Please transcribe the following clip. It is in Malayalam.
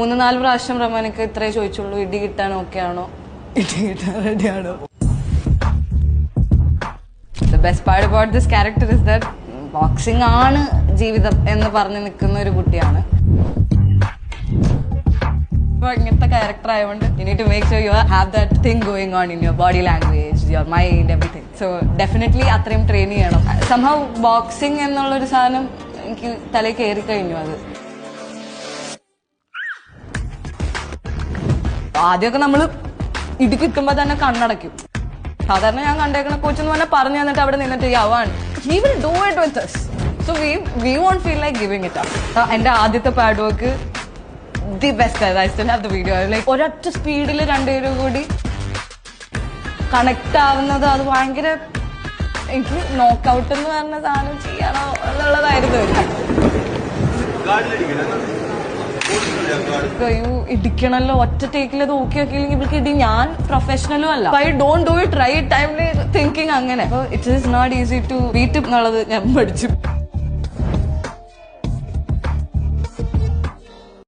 3-4 പ്രാവശ്യം റഹ്മാനക്ക് ഇത്രേ ചോദിച്ചുള്ളൂ, ഇടി കിട്ടാൻ ഓക്കെ ആണോ, ഇടി കിട്ടാൻ റെഡിയാണോ. The best part about this character is that boxing ആണ് ജീവിതം എന്ന് പറഞ്ഞു നിൽക്കുന്ന ഒരു കുട്ടിയാണ്. ഇങ്ങനത്തെ ക്യാരക്ടർ ആയതുകൊണ്ട് you need to make sure you have that thing going on in your body language, your mind, everything. So definitely അത്രയും ട്രെയിൻ ചെയ്യണം. somehow ബോക്സിംഗ് എന്നുള്ളൊരു സാധനം എനിക്ക് തലയിൽ കയറി കഴിഞ്ഞു. അത് ആദ്യമൊക്കെ നമ്മള് ഇടി കിട്ടുമ്പോ തന്നെ കണ്ണടയ്ക്കും. സാധാരണ ഞാൻ കണ്ടേക്കണ കോച്ചെന്ന് പറഞ്ഞാൽ പറഞ്ഞു തന്നിട്ട് അവിടെ നിന്നിട്ട് he will do it with us, so we won't feel like giving it up. എന്റെ ആദ്യത്തെ pad work the best guys. I still have the video. Like ഒരൊറ്റ സ്പീഡിൽ രണ്ടുപേരും കൂടി കണക്ട് ആവുന്നത് അത് ഭയങ്കര എനിക്ക് നോക്കൗട്ട് എന്ന് പറഞ്ഞ സാധനം ചെയ്യണോ എന്നുള്ളതായിരുന്നു. ഇടിക്കണല്ലോ ഒറ്റ ടേക്കിൽ അത് ഓക്കെ ആക്കിയില്ലെങ്കിൽ ഇവർക്ക് ഇടി. ഞാൻ പ്രൊഫഷണലും അല്ല, I don't do it right ടൈമിൽ തിങ്കിങ് അങ്ങനെ. It is not easy to beat എന്നുള്ളത് ഞാൻ പഠിച്ചു.